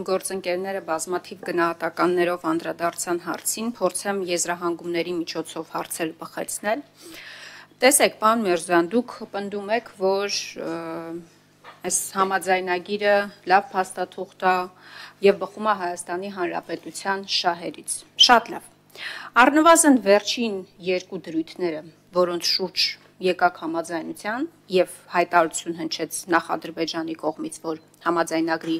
իմ գործընկերները բազմաթիվ գնահատականներով անդրադարձան հարցին, փորձեմ եզրահանգումների միջոցով հարցերը բխեցնել։ Տեսեք, պարոն Միրզոյան, դուք պնդում եք, որ այս համաձայնագիրը լավ փաստաթուղթ է եւ բխում է Հայաստանի Հանրապետության շահերից։ Շատ լավ։ Առնվազն վերջին երկու դրույթները, որոնց շուրջ եկաք համաձայնության եւ հայտարարություն հնչեց նախ Ադրբեջանի կողմից, որ համաձայնագրի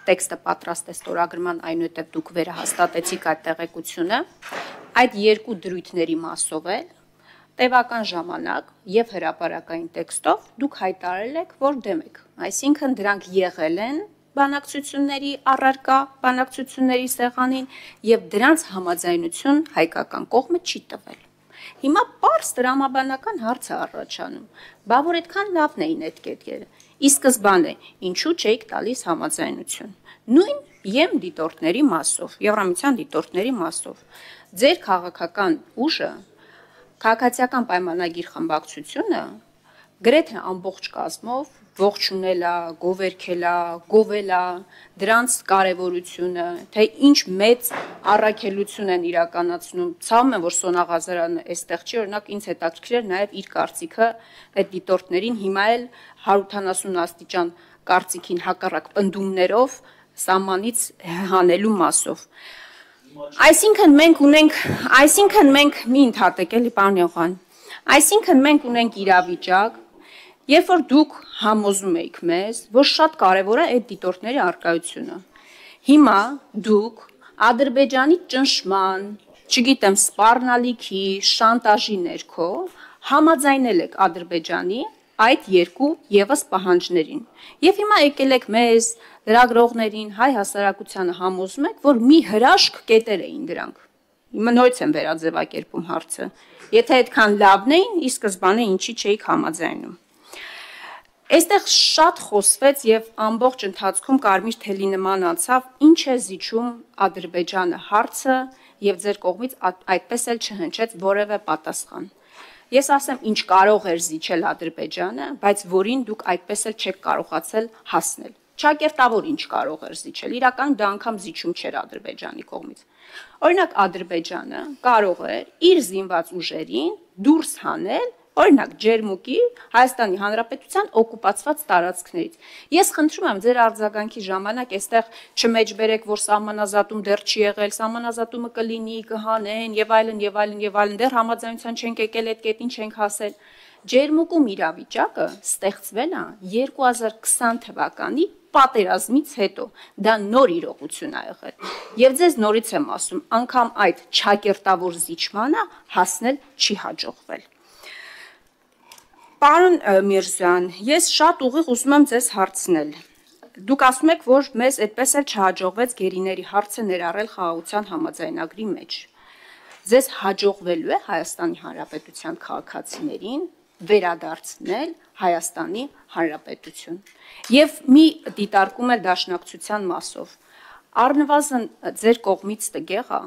տեքստը պատրաստ է ստորագրման, այնուհետև դուք վերահաստատեցիք այդ տեղեկությունը, այդ երկու դրույթների մասով էլ տևական ժամանակ եւ հրապարակային տեքստով դուք հայտարարել եք, որ դեմ եք, այսինքն դրանք եղել են բանակցությունների առարկա, բանակցությունների սեղանին եւ դրանց համաձայնություն հայկական կողմը չի տվել։ Հիմա պարզ տրամաբանական հարց է առաջանում, բա որ այդքան լավն էին այդ կետերը, ի սկզբանե ինչու չէիք տալիս համաձայնություն, նույն ԵՄ դիտորդների մասով, Եվրամիության դիտորդների մասով, ձեր քաղաքական ուժը, քաղաքացիական պայմանագիր խմբակցությունը գրեթե ամբողջ կազմով ողջունել է, գովերքել է, գովել է դրանց կարևորությունը, թե ինչ մեծ առաքելություն են իրականացնում։ Ցավում եմ, որ Սոնա Ղազարյանը այստեղ չի, օրինակ ինձ հետաքրքիր էր նաև իր կարծիքը այդ դիտորդներին հիմա էլ 180 աստիճան կարծիքին հակառակ պնդումներով սահմանից հանելու մասով։ Այսինքն մենք մի ընդհատեք էլի պարոն Եղան, այսինքն մենք ունենք իրավիճակ, երբ որ դուք համոզում եք մեզ, որ շատ կարևոր է այդ դիտորդների առկայությունը։ Հիմա դուք Ադրբեջանի ճնշման, չգիտեմ, սպառնալիքի, շանտաժի ներքո համաձայնել եք Ադրբեջանի այդ երկու եւս պահանջներին։ Եվ հիմա եկել եք մեզ, լրագրողներին, հայ հասարակությանը համոզում եք, որ մի հրաշք կետեր էին դրանք։ Հիմա նորից եմ վերաձևակերպում հարցը։ Եթե այդքան լավն էին, ի սկզբանե ինչի չէիք համաձայնում։ Այստեղ շատ խոսվեց եւ ամբողջ ընթացքում կարմիր թելի նման անցավ, ինչ է զիջում Ադրբեջանը հարցը եւ ձեր կողմից այդպես էլ չհնչեց որևէ պատասխան։ Ես ասեմ, ինչ կարող էր զիջել Ադրբեջանը, բայց որին դուք այդպես էլ չեք կարողացել հասնել։ Ճակերտավոր ինչ կարող էր զիջել, իրականում դա անգամ զիջում չէր Ադրբեջանի կողմից։ Օրինակ Ադրբեջանը կարող էր իր զինված ուժերին դուրս հանել օրինակ Ջերմուկի Հայաստանի Հանրապետության օկուպացված տարածքներից։ Ես խնդրում եմ ձեր արձագանքի ժամանակ այստեղ չմեջբերեք, որ սահմանազատում դեռ չի եղել, սահմանազատումը կլինի, կհանեն եւ այլն եւ այլն եւ այլն, դեռ համաձայնության չենք եկել, այդ կետին չենք հասել։ Ջերմուկում իրավիճակը ստեղծվել է 2020 թվականի պատերազմից հետո, դա նոր իրողություն է եղել։ Եվ ձեզ նորից եմ ասում, անգամ այդ ճակերտավոր զիջմանը հասնել չի հաջողվել։ Պարոն Միրզոյան, ես շատ ուղիղ ուզում եմ ձեզ հարցնել։ Դուք ասում եք, որ մեզ այդպես էլ չհաջողվեց գերիների հարցը ներառել խաղաղության համաձայնագրի մեջ։ Ձեզ հաջողվելու է Հայաստանի Հանրապետության քաղաքացիներին վերադարձնել Հայաստանի Հանրապետություն։ Եվ մի դիտարկում է դաշնակցության մասով։ Առնվազն ձեր կողմից տգեղ է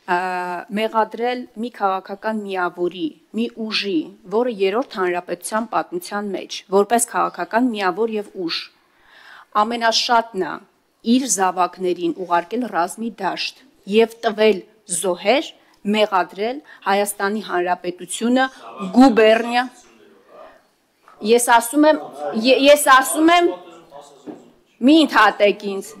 մեղադրել մի քաղաքական միավորի, մի ուժի, որը երրորդ հանրապետության պատմության մեջ, որպես քաղաքական միավոր եւ ուժ, ամենաշատն է իր զավակներին ուղարկել ռազմի դաշտ եւ տվել զոհեր, մեղադրել Հայաստանի Հանրապետությունը գուբերնիա։ Ես ասում եմ, մի ընդհատեք ինձ։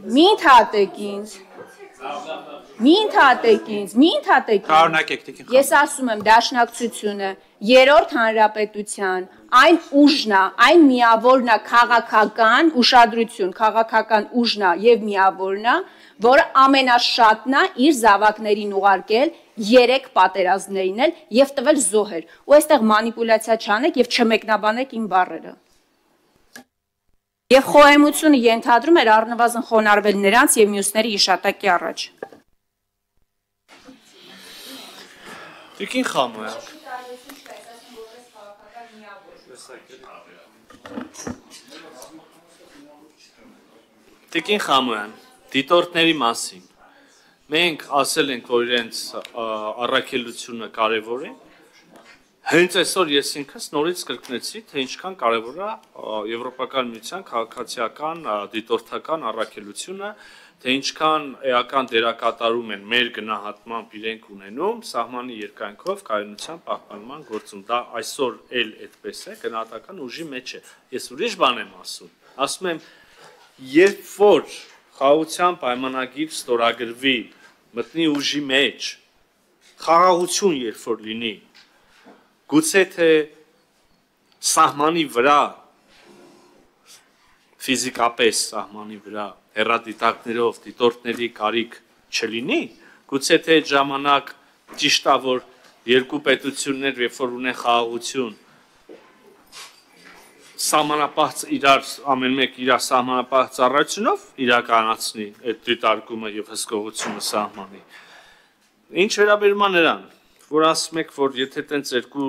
Ես ասում եմ դաշնակցությունը երրորդ հանրապետության այն ուժն է, այն միավորն է քաղաքական ուշադրություն, քաղաքական ուժն է եւ միավորն է, որը ամենաշատն է իր զավակներին ուղարկել 3 պատերազմներին էլ եւ տվել զոհեր։ Ու այստեղ մանիպուլյացիա չանեք եւ չմեկնաբանեք իմ բառերը։ Եվ խոհեմությունը ենթադրում էր առնվազն խոնարհվել նրանց եւ մյուսների իշատակի առաջ։ Տիկին Խամոյան։ Տիկին Խամոյան, դիտորդների մասին։ Մենք ասել ենք, որ իրենց առաքելությունը կարևոր է։ Հենց այսօր ես ինքս նորից կրկնեցի, թե ինչքան կարևոր է Եվրոպական միության քաղաքացիական դիտորդական առաքելությունը, թե ինչքան էական դերակատարում են մեր գնահատմամբ իրենք ունենում սահմանի երկայնքով կայունության պահպանման գործում։ Դա այսօր էլ այդպես է, գնահատական ուժի մեջ է։ Ես ուրիշ բան եմ ասում եմ, երբ որ խաղաղության պայմանագիր ստորագրվի, մտնի ուժի մեջ, խաղաղություն երբ որ լինի, գուցե թե սահմանի վրա, ֆիզիկապես սահմանի վրա, հեռադիտակներով դիտորդների կարիք չլինի, գուցե թե այդ ժամանակ ճիշտ է, որ երկու պետություններ, երբ որ ունեն խաղաղություն, սահմանապահ իրար ամեն մեկ իր սահմանապահ ծառայությունով իրականացնի այդ դիտարկումը եւ հսկողությունը սահմանի։ Ինչ վերաբերում է նրան, որ ասում եք, որ եթե տենց երկու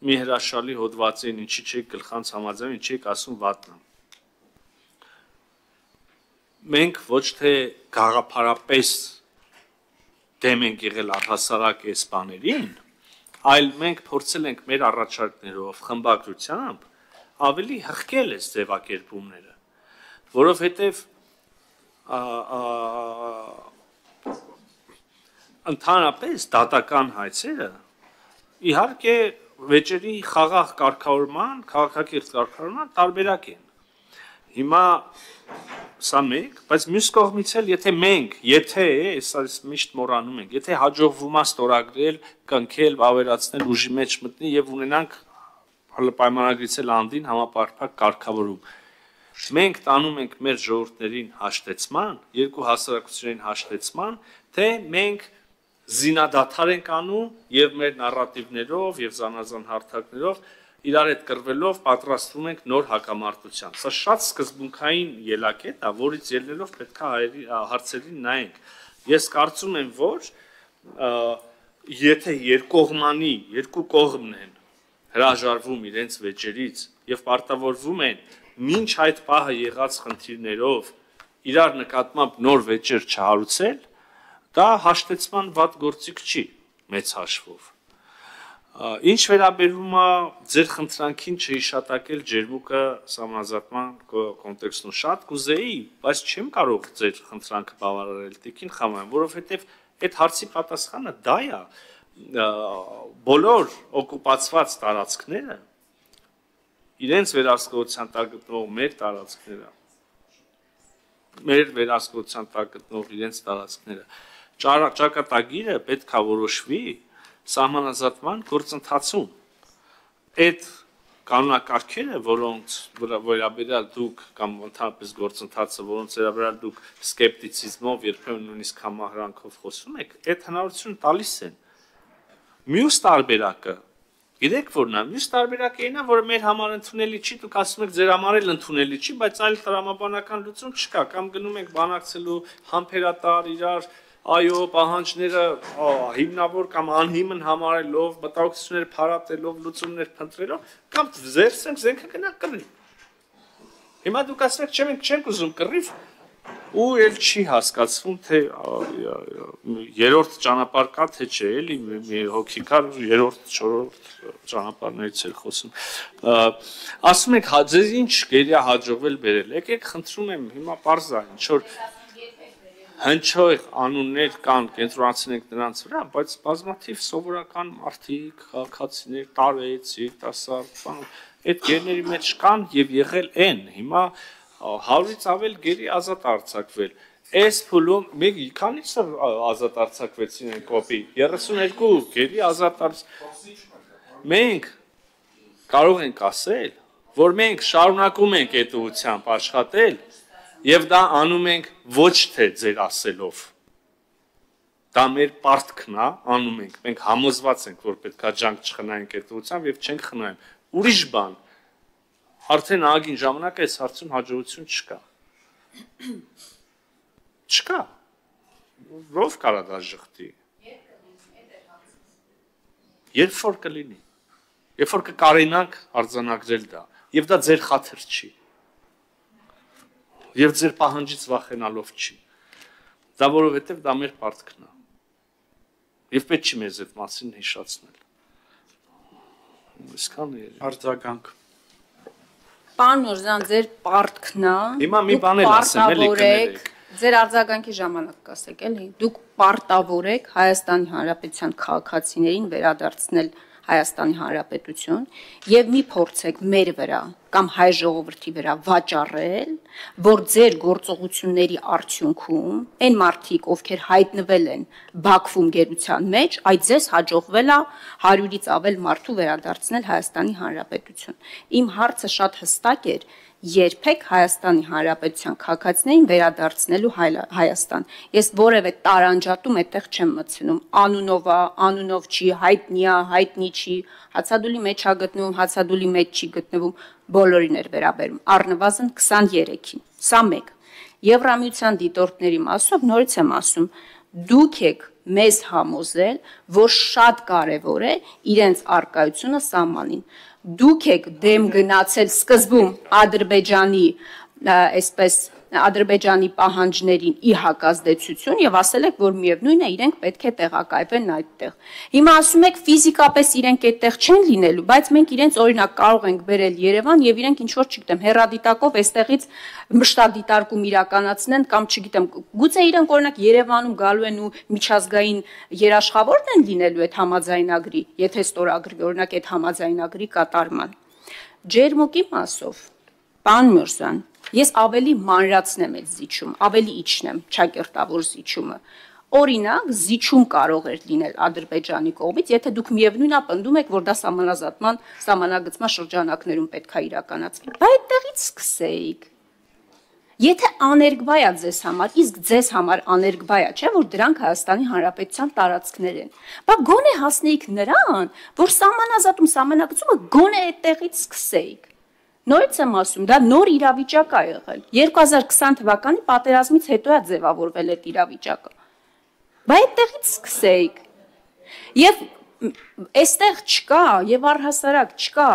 մի հրաշալի հոդվածին ինչի չեք գլխանց համաձայն, ինչի եք ասում վատնա։ Մենք ոչ թե գաղափարապես դեմ ենք եղել առհասարակ այս բաներին, այլ մենք փորձել ենք մեր առաջարկներով, խմբագրությամբ ավելի հղկել այս ձևակերպումները, որովհետև ընդհանրապես դատական հայցերը իհարկե վեճերի խաղաղ կարգավորման, քաղաքակիրթ կարգավորման տարբերակ են։ Հիմա սա մեկ, բայց մյուս կողմից էլ եթե միշտ մոռանում ենք, եթե հաջողվում է ստորագրել, կնքել, ավերացնել ուժի մեջ մտնի եւ ունենանք պայմանագրից էլ անդին համապարփակ կարգավորում։ Մենք տանում ենք մեր ժողովուրդներին հաշտեցման, երկու հասարակություններին հաշտեցման, թե մենք զինադադար ենք անում եւ մեր նարատիվներով եւ զանազան հարթակներով իրար հետ կռվելով պատրաստվում ենք նոր հակամարտության։ Սա շատ սկզբունքային ելակետ է, որից ելնելով պետք է հարցերին նայենք։ Ես կարծում եմ, որ եթե երկու կողմն են հրաժարվում իրենց վեճերից եւ պարտավորվում են մինչ այդ պահը եղած խնդիրներով իրար նկատմամբ նոր վեճեր չհարուցել, դա հաշտեցման վատ գործիք չի մեծ հաշվով։ Ինչ վերաբերում է ձեր խնդրանքին չհիշատակել ջերմուկը սահմանազատման կոնտեքստում, շատ կուզեի, բայց չեմ կարող ձեր խնդրանքը բավարարել, տիկին Խամոյան, որովհետեւ այդ հարցի պատասխանը դա է, բոլոր օկուպացված տարածքները իրենց վերահսկողության տակ գտնող մեր տարածքները, մեր վերահսկողության տակ գտնող իրենց տարածքները, ճակատագիրը պետք է որոշվի սահմանազատման գործընթացում։ Այդ կանոնակարգերը, որոնց վերաբերյալ դուք կամ ընդհանրապես գործընթացը, որոնց վերաբերյալ դուք սկեպտիցիզմով, երբեմն նույնիսկ համահրանքով խոսում եք, այդ հնարավորությունը տալիս են։ Մյուս տարբերակը, գիտեք որն է, մյուս տարբերակը այնա, որը մեր համար ընդունելի չի, դուք ասում եք ձեր համար էլ ընդունելի չի, բայց այլ տրամաբանական լուծում չկա, կամ գնում եք բանակցելու համբերատար իրար այո, պահանջները հիմնավոր կամ անհիմն համարելով, մտահոգությունները փարատելով, լուծումներ փնտրելով, կամ զերծենք զենքը գնա կռի։ Հիմա դուք ասում եք, մենք չենք ուզում կռիվ, ու էլ չի հասկացվում, թե երրորդ ճանապարհ կա, թե չէ, էլի մի հոգիկար երրորդ, չորրորդ ճանապարհներից էլ խոսում։ Ասում եք, ձեզ ինչ գերիա հաջողվել բերել։ Եկեք խնդրում եմ, հիմա պարզ է, ինչ որ հնչող անուններ կան, կենտրոնացնենք նրանց վրա, բայց բազմաթիվ սովորական մարդիկ, քաղաքացիներ, տարեցիկ, տասարդ, այդ գերների մեջ կան եւ եղել են։ Հիմա 100-ից ավել գերի ազատ արձակվել։ Այս փուլում մեկ քանից ազատ արձակվեցին են կոպի 32 գերի ազատ Մենք կարող ենք ասել, որ մենք շարունակում ենք այդ ուղղությամբ աշխատել եւ դա անում ենք ոչ թե ձեր ասելով։ Դա մեր պարտքն է, անում ենք։ Մենք համոզված ենք, որ պետքա ջանք չխնայենք այդ ուղղությամբ եւ չենք խնայում։ Ուրիշ բան արդեն ագին ժամանակ այս հարցում հաջողություն չկա։ Չկա։ Ով կարա դա ժխտի։ Երբ որ կլինի։ Երբ որ կկարենանք արձանագրել դա, եւ դա ձեր խաթր չի։ Եվ ձեր պահանջից վախենալով չի։ Դա որովհետեւ դա մեր պարտքն է։ Եվ պետք չի մեզ այդ մասին հիշացնել։ Այսքան է։ Արձագանք։ Պարոն Նորզյան, ձեր պարտքն է։ Հիմա մի բան էլ ասեմ, էլի կներեք։ Ձեր արձագանքի ժամանակ կասեք, էլի։ Դուք պարտավոր եք Հայաստանի Հանրապետության քաղաքացիներին վերադարձնել Հայաստանի Հանրապետություն եւ մի փորձեք մեր վրա կամ հայ ժողովրդի վրա վաճառել, որ ձեր գործողությունների արդյունքում այն մարդիկ, ովքեր հայտնվել են Բաքվում գերության մեջ, այդ ձեզ հաջողվել է 100-ից ավել մարդու վերադարձնել Հայաստանի Հանրապետություն։ Իմ հարցը շատ հստակ էր. երբեք Հայաստանի Հանրապետության քաղաքացիներին վերադարձնելու Հայաստան։ Ես որևէ տարանջատում այդտեղ չեմ մտցնում։ Անունով չի, հայտնի չի, հացադուլի մեջ է գտնվում, հացադուլի մեջ չի գտնվում, բոլորին էր վերաբերում, առնվազն 23-ին։ Սա մեկ։ Եվրամիության դիտորդների մասով նորից եմ ասում, դուք եք մեզ համոզել, որ շատ կարևոր է իրենց առկայությունը սահմանին։ Դուք եք դեմ գնացել սկզբում Ադրբեջանի պահանջներին ի հակազդեցություն եւ ասել եք, որ միևնույն է իրենք պետք է տեղակայվեն այդտեղ։ Հիմա ասում եք ֆիզիկապես իրենք այդտեղ չեն լինելու, բայց մենք իրենց օրինակ կարող ենք բերել Երևան եւ իրենք ինչ որ չգիտեմ, հեռադիտակով այստեղից մշտադիտարկում իրականացնեն կամ չգիտեմ, գուցե իրենք օրինակ Երևանում գալու են ու միջազգային երաշխավորն են լինելու այդ համաձայնագրի, եթե ստորագրվի օրինակ այդ համաձայնագրի կատարման։ Ջերմուկի մասով, պարոն Միրզյան, ես ավելի մանրացնեմ այդ զիջում, ավելի իջնեմ ճակերտավոր զիջումը։ Օրինակ, զիջում կարող էր լինել Ադրբեջանի կողմից, եթե դուք միևնույնն պնդում եք, որ դա սահմանագծման շրջանակներում պետք է իրականացվի։ Բայց այդտեղից սկսեիք։ Եթե աներկբա է ձեզ համար, իսկ ձեզ համար աներկբա է, չէ՞ որ դրանք Հայաստանի Հանրապետության տարածքներ են։ Բա գոնե հասնեիք նրան, որ սահմանագծումը գոնե այդտեղից սկսեիք։ Նորից եմ ասում, դա նոր իրավիճակ է եղել։ 2020 թվականի պատերազմից հետո է ձևավորվել այդ իրավիճակը։ Բայց այդտեղից սկսեիք։ Եվ այստեղ չկա, եւ առհասարակ չկա,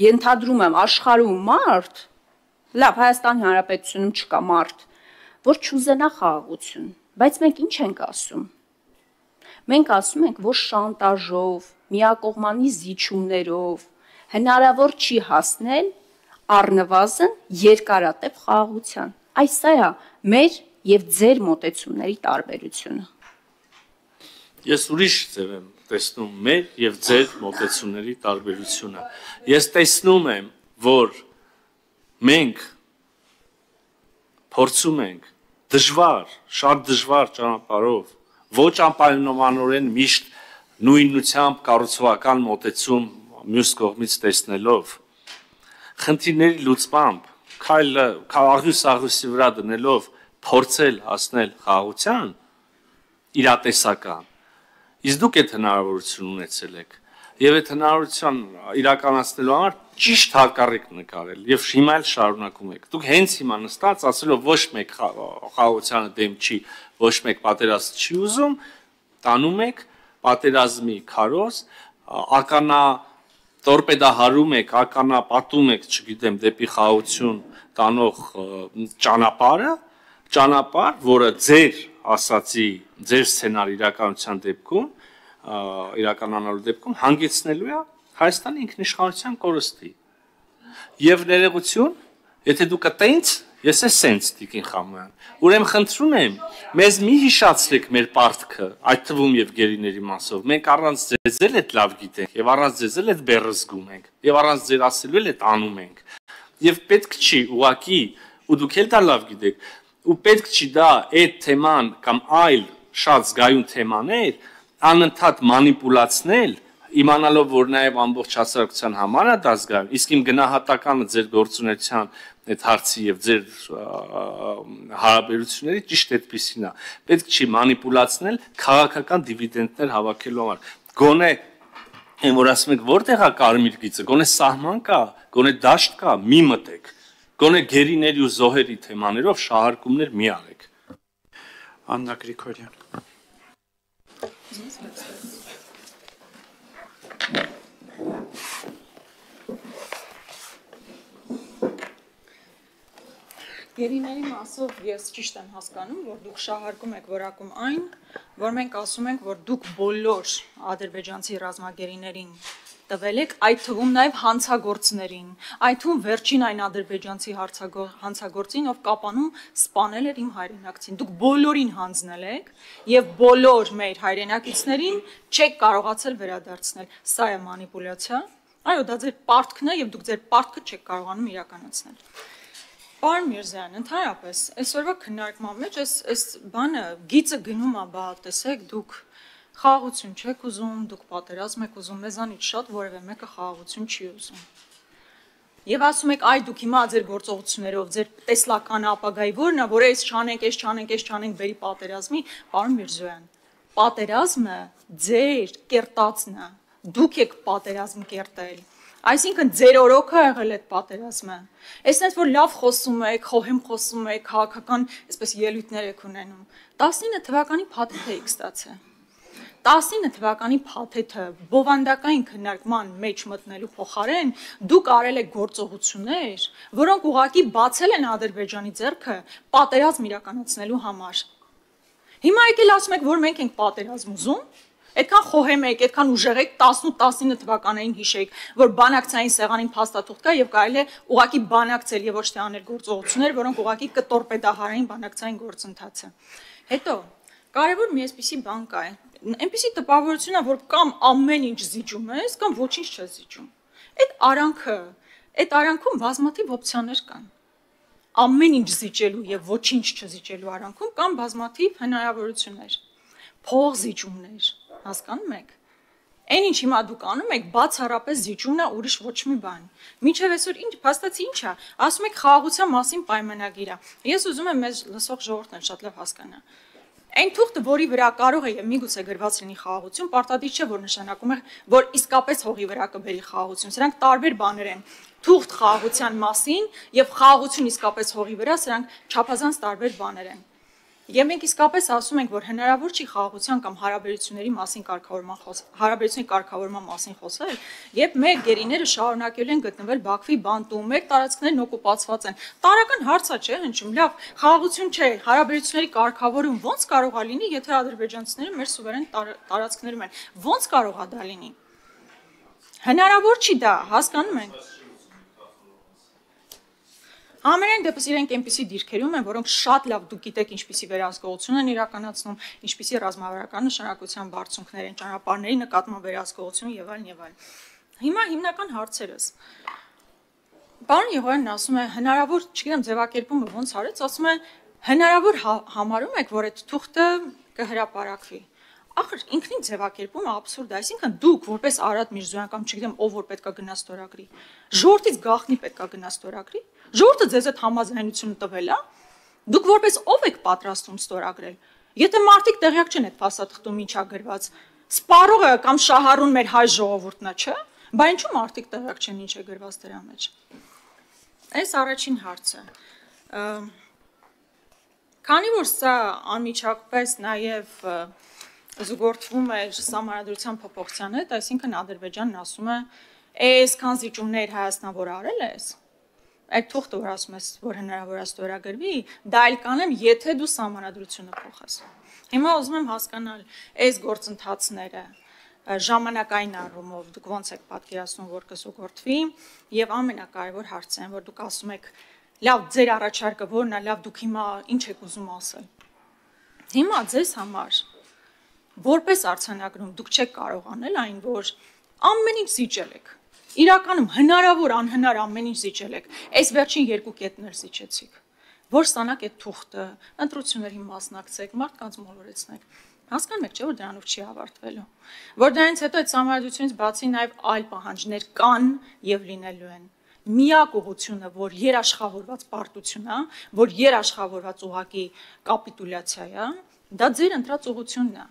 ենթադրում եմ աշխարհում մարդ, լավ, Հայաստանի Հանրապետությունում չկա մարդ, որ չուզենա խաղաղություն, բայց մենք ինչ ենք ասում։ Մենք ասում ենք, որ շանտաժով, միակողմանի զիջումներով հնարավոր չի հասնել առնվազն երկարատև խաղաղության։ Այս է մեր եւ ձեր մոտեցումների տարբերությունը։ Ես ուրիշ ձև եմ տեսնում մեր եւ ձեր մոտեցումների տարբերությունը։ Ես տեսնում եմ, որ մենք փորձում ենք շատ դժվար ճանապարհով, ոչ անպայմանորեն միշտ նույնությամբ կառուցողական մոտեցում մյուս կողմից տեսնելով, խնդիրների լուծմամբ, աղյուսի վրա դնելով փորձել հասնել խաղաղության իրատեսական, իսկ դուք այդ հնարավորություն ունեցել եք, եւ այդ հնարավորության իրականացնելու համար ճիշտ հակառակն նկարել եւ հիմա էլ շարունակում եք։ Դուք հենց հիմա նստած ասելով ոչ մեկ խաղաղությանը դեմ չի, ոչ մեկ պատերազմ չի ուզում, տանում եք պատերազմի քարոզ, ականա տորպեդահարում եք, ականա պատում եք, չգիտեմ, դեպի խաղաղություն տանող ճանապարհ, որը ձեր ասացի, ձեր սցենարի իրականության դեպքում իրականանալու դեպքում հանգեցնելու է Հայաստանի ինքնիշխանության կորստի։ Եվ ներողություն, եթե դուք տենց, ես է սենց Տիկին Խամոյան։ Ուրեմն խնդրում եմ, մեզ մի հիշացրեք մեր պարտքը, այդ թվում եւ գերիների մասով։ Մենք առանց ձեզ էլ այդ լավ գիտենք, եւ առանց ձեզ էլ այդ բեռը զգում ենք, եւ առանց ձեր ասելու էլ այդ անում ենք։ Եվ պետք չի ուղակի, ու դուք էլ դա լավ գիտեք, ու պետք չի դա այդ թեման կամ այլ շատ զգայուն թեմաներ անընդհատ մանիպուլացնել, իմանալով, որ նաև ամբողջ հասարակության համար է դա զգայուն, իսկ իմ գնահատականը ձեր գործունեության այդ հարցի եւ ձեր հարաբերությունների ճիշտ այդպեսին է։ Պետք չի մանիպուլացնել քաղաքական դիվիդենդներ հավաքելու համար։ Գոնե այն որ ասում եք որտեղ է կարմիր գիծը, գոնե սահման կա, գոնե դաշտ կա, մի մտեք։ Գոնե գերիների ու զոհերի թեմաներով շահարկումներ մի արեք։ Աննա Գրիգորյան։ Գերիների մասով ես ճիշտ եմ հասկանում, որ դուք շահարկում եք որակում այն, որ մենք ասում ենք, որ դուք բոլոր ադրբեջանցի ռազմագերիներին տվել եք այդ թվում նաև հանցագործներին, այդ թվում վերջին այն ադրբեջանցի հանցագործին, ով Կապանում սպանել էր իմ հայրենակցին։ Դուք բոլորին հանձնել եք եւ բոլոր մեր հայրենակիցներին չեք կարողացել վերադարձնել։ Սա է մանիպուլյացիա։ Այո, դա ձեր պարտքն է եւ դուք ձեր պարտքը չեք կարողանում իրականացնել։ Պարոն Միրզոյան, ընդհանրապես այսօրվա քննարկման մեջ այս բանը գիծը գնում է, բա տեսեք, դուք խաղաղություն չեք ուզում, դուք պատերազմ եք ուզում, մեզանից շատ որևէ մեկը խաղաղություն չի ուզում։ Եվ ասում եք, այ դուք հիմա ձեր գործողություններով, ձեր տեսլական ապագայի որն է, որ այս չանենք, բերի պատերազմի, պարոն Միրզոյան, պատերազմը ձեր կերտածն է, դուք եք պատերազմ կերտել։ Այսինքն ձեր օրոքը եղել է պատերազմը։ Այսինքն որ լավ խոսում եք, խոհեմ խոսում եք, քաղաքական այսպես ելույթներ եք ունենում։ 19 թվականի փաթեթը եք ստացել։ 19 թվականի փաթեթը բովանդակային քննարկման մեջ մտնելու փոխարեն դուք արել եք գործողություններ, որոնք ուղղակի բացել են Ադրբեջանի ձեռքը պատերազմ իրականացնելու համար։ Հիմա եկել ասում եք, որ մենք ենք պատերազմ ուզում։ Այդքան խոհեմ եք, այդքան ուժեղ եք, 18-19 թվականներին հիշեք, որ բանակցային սեղանին փաստաթուղթ կա եւ կարելի է ուղղակի բանակցել եւ ոչ թե անել գործողություններ, որոնք ուղղակի կտորպեդահարային բանակցային գործընթացը։ Հետո կարևոր մի այսպիսի բան կա, այնպիսի տպավորություն է, որ կամ ամեն ինչ զիջում ես, կամ ոչինչ չես զիջում։ Այդ արանքում բազմաթիվ օպցիաներ կան։ Ամեն ինչ զիջելու եւ ոչինչ չզիջելու արանքում կան բազմաթիվ հնարավորություններ։ Փող զիջումներ, հասկանում եք։ Այն ինչ հիմա դուք անում եք, բացառապես զիջումն է, ուրիշ ոչ մի բան։ Մինչև այսօր ինչ փաստացի ինչ է, ասում եք խաղաղության մասին պայմանագիր է։ Ես ուզում եմ մեզ լսող ժողովուրդն շատ լավ հասկանա։ Այն թուղթը, որի վրա կարող է եւ միգուցե գրված լինի խաղաղություն, պարտադիր չէ, որ նշանակում է, որ իսկապես հողի վրա կբերի խաղաղություն։ Սրանք տարբեր բաներ են։ Թուղթ խաղաղության մասին եւ խաղաղություն իսկապես հողի վրա, սրանք չափազանց տարբեր բաներ են։ Եվ մենք իսկապես ասում ենք, որ հնարավոր չի խաղաղության կամ հարաբերությունների կարգավորման մասին խոսել, երբ մեր գերիները շարունակել են գտնվել Բաքվի բանտում, մեր տարածքներն օկուպացված են։ Տարական հարց է, չէ՞, հնչում, լավ, խաղաղություն չէ, հարաբերությունների կարգավորում ո՞նց կարող է լինի, եթե ադրբեջանցիները մեր սուվերեն տարածքներում են։ Ո՞նց կարող է դա լինի։ Հնարավոր չի դա, հասկանում ենք։ Ամենայն դեպս իրենք այնպիսի դիրքերում են, որոնք շատ լավ դուք գիտեք ինչպիսի վերահսկողություն են իրականացնում, ինչպիսի ռազմավարական նշանակության բարձունքներ են, ճանապարհների նկատմամբ վերահսկողություն եւ այլն։ Հիմա հիմնական հարցերս։ Պարոն Եղոյանն ասում է, հնարավոր, չգիտեմ ձևակերպումը ոնց արեց, ասում է, հնարավոր համարում եք, որ այդ թուղթը կհրապարակվի։ Ախր ինքնին ձևակերպումը աբսուրդ է, այսինքն դուք որպես Արադ Միրզոյան կամ չգիտեմ ով որ պետքա գնա ստորագրի, ժողովրդից գաղտնի պետքա գնա ստորագրի, ժողովուրդը ձեզ այդ համաձայնությունը տվել է, դուք որպես ով եք պատրաստում ստորագրել։ Եթե մարդիկ տեղյակ չեն այդ փաստաթղթում ինչա գրված, սպառողը կամ շահառուն մեր հայ ժողովուրդն է, չէ՞, բա ինչու մարդիկ տեղյակ չեն ինչ է գրված դրա մեջ։ Այս առաջին հարցը։ Քանի որ սա անմիջապես նաև զուգորդվում է Սահմանադրության փոփոխության հետ, այսինքն Ադրբեջանն ասում է, այսքան զիջումներ Հայաստան որ արել ես, այդ թուղթը որ ասում ես, որ հնարավոր է ստորագրվի, դա էլ կանեմ, եթե դու Սահմանադրությունը փոխես։ Հիմա ուզում եմ հասկանալ այս գործընթացները ժամանակային առումով դուք ոնց եք պատկերացնում, որ կզուգորդվի, եւ ամենակարևոր հարցը այն, որ դուք ասում եք, լավ, ձեր առաջարկը որն է, լավ, դուք հիմա ինչ եք ուզում ասել։ Հիմա ձեզ համար որպես արձանագրում դուք չեք կարող անել այն, որ ամեն ինչ զիջել եք։ Իրականում հնարավոր անհնար ամեն ինչ զիջել եք։ Այս վերջին երկու կետներ զիջեցիք։ Որ ստանաք այդ թուղթը, ընտրություններին մասնակցեք, մարդկանց մոլորեցնեք։ Հասկանում եք, չէ՞ որ դրանով չի ավարտվելու։ Որ դրանից հետո այդ Սահմանադրությունից բացի նաև այլ պահանջներ կան եւ լինելու են։ Միակ ուղղությունը, որ երաշխավորված պարտություն է, որ երաշխավորված ուղակի կապիտուլյացիա է, դա ձեր ընտրած ուղղությունն է։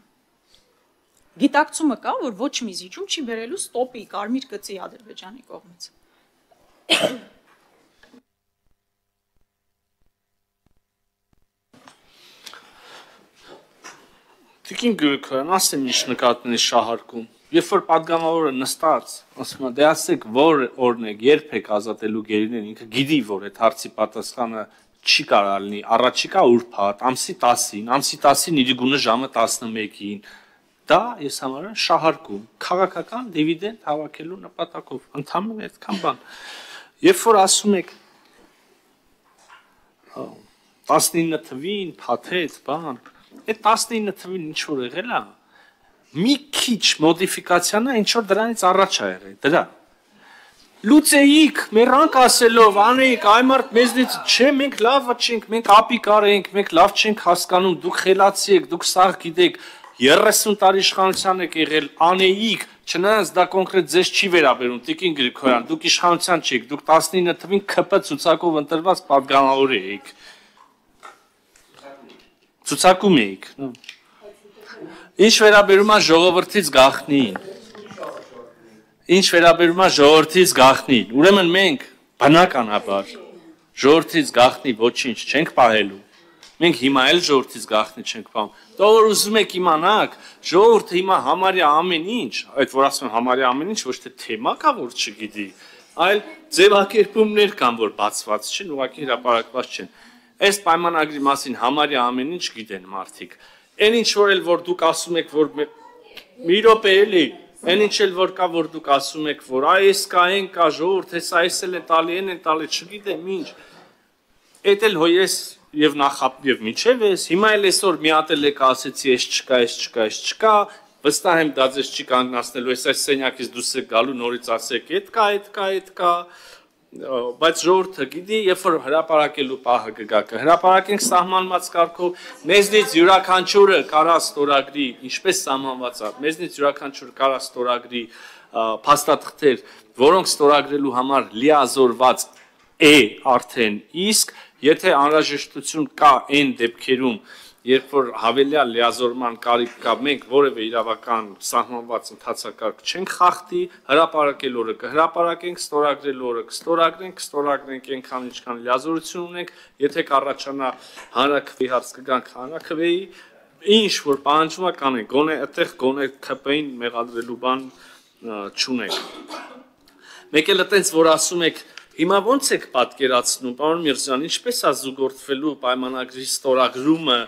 Գիտակցումը կա, որ ոչ մի զիջում չի բերելու ստոպի կարմիր գծի Ադրբեջանի կողմից։ Տիկին Գրիգորյան, ասեմ ինչ նկատն է շահարկում։ Երբ որ падգամավորը նստած, ասում է, դե ասեք, որ օրն եք, երբ եք ազատելու գերիներին, ինքը գիտի, որ այդ հարցի պատասխանը չի կարող լինի, առաջիկա ուրբաթ, ամսի 10-ին, ամսի 10-ին իր գունը ժամը 11-ին, դա ես համարում եմ շահարկում, քաղաքական դիվիդենդ հավաքելու նպատակով, ընդհանրապես այդքան բան։ Երբ որ ասում եք 19 թվին փաթեթ, բան, այդ 19 թվին ինչ որ եղել է, մի քիչ մոդիֆիկացիան է, ինչ որ դրանից առաջ է եղել, դրա։ Լուծեիք, մեռանք ասելով, անեիք, այ մարդ մեզնից, չէ, մենք լավը չենք, մենք ապիկար ենք, մենք լավ չենք հասկանում, դուք խելացի եք, դուք սաղ գիտեք, 30 տարի իշխանության եք եղել, անեիք, չնայած դա կոնկրետ ձեզ չի վերաբերում, Տիկին Գրիգորյան, դուք իշխանության չեք, դուք 19 թվին ՔՊ ցուցակով ընտրված պատգամավոր էիք։ Ցուցակում էիք։ Ինչ վերաբերում է ժողովրդից գաղտնին։ Ինչ վերաբերում է ժողովրդից գաղտնին, ուրեմն մենք բնականաբար ժողովրդից գաղտնի ոչինչ չենք պահելու։ Մենք հիմա էլ ժողովրդից գաղտնի չենք պահում։ Դա որ ուզում եք իմանաք, ժողովուրդը հիմա համարյա ամեն ինչ, այդ որ ասում եմ համարյա ամեն ինչ, ոչ թե թեմա կա որ չգիտի, այլ ձևակերպումներ կան որ բացված չեն, ուղղակի հրապարակված չեն։ Այս պայմանագրի մասին համարյա ամեն ինչ գիտեն մարդիկ։ Այն ինչ որ էլ որ դուք ասում եք որ մի րոպե էլի Այն ինչ էլ որ կա, որ դուք ասում եք, որ այս կա, այն կա, ժողովուրդ, հեսա այս էլ են տալի, այն են տալի, չգիտեմ ինչ։ Էդ էլ հո ես եւ նախապ եւ միջև ես, հիմա էլ այսօր մի հատ էլ եք ասեցի, այս չկա, այս չկա, այս չկա, վստահ եմ դա ձեզ չի կանգնացնելու, այս սենյակից դուրս եք գալու, նորից ասեք, այդ կա, այդ կա, այդ կա, բայց ժողովուրդը գիտի, երբ որ հրապարակելու պահը կգա, կհրապարակենք սահմանված կարգով, մեզնից յուրաքանչյուրը կարա ստորագրի, ինչպես սահմանված է, մեզնից յուրաքանչյուրը կարա ստորագրի փաստաթղթեր, որոնք ստորագրելու համար լիազորված է արդեն, իսկ եթե անհրաժեշտություն կա այն դեպքերում, երբ որ հավելյալ լիազորման կարիք կա, մենք որևէ իրավական սահմանված ընթացակարգ չենք խախտի, հրապարակել օրը կհրապարակենք, ստորագրել օրը կստորագրենք այնքան ինչքան լիազորություն ունենք, եթե կառաջանա հանրաքվեի հարց կգանք հանրաքվեի, ինչ որ պահանջվում է կանենք, գոնե այդտեղ գոնե ՔՊ-ին մեղադրելու բան չունենք։ Մեկ էլ այտենց որ ասում եք Հիմա ոնց եք պատկերացնում, պարոն Միրզյան, ինչպես է զուգորդվելու պայմանագրի ստորագրումը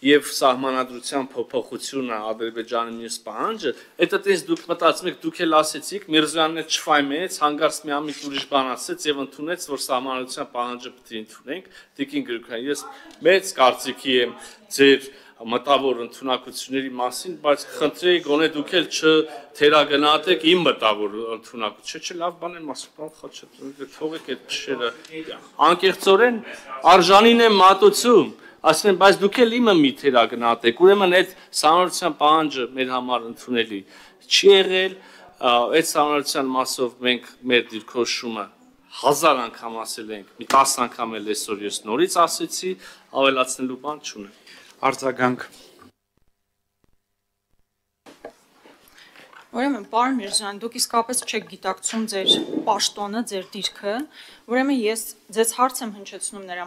եւ սահմանադրության փոփոխությունը Ադրբեջանի մյուս պահանջը, այդտենց դուք մտածում եք, դուք էլ ասեցիք, Միրզյանն է չֆայմեց, հանգարց մի ամիջ ուրիշ բան ասեց եւ ընդունեց, որ սահմանադրության պահանջը պետք է ընդունենք։ Տիկին Գրիգորյան, ես մեծ կարծիքի եմ ձեր մտավոր ընդունակությունների մասին, բայց խնդրեի գոնե դուք էլ չթերագնահատեք իմ մտավոր ընդունակություն, չէ՞ լավ բան եմ ասում, թողեք այդ փշերը։ Անկեղծորեն արժանին եմ մատուցում, ասում եմ, բայց դուք էլ իմը մի թերագնահատեք, ուրեմն այդ սահմանադրության պահանջը մեր համար ընդունելի չի եղել, այդ սահմանադրության մասով մենք մեր դիրքորոշումը 1000 անգամ ասել ենք, մի 10 անգամ էլ այսօր ես նորից ասեցի, ավելացնելու բան չունեմ։ Արձագանք։ Ուրեմն, պարոն Միրզյան, դուք իսկապես չեք գիտակցում ձեր պաշտոնը, ձեր դիրքը, ուրեմն ես ձեզ հարց եմ հնչեցնում նրա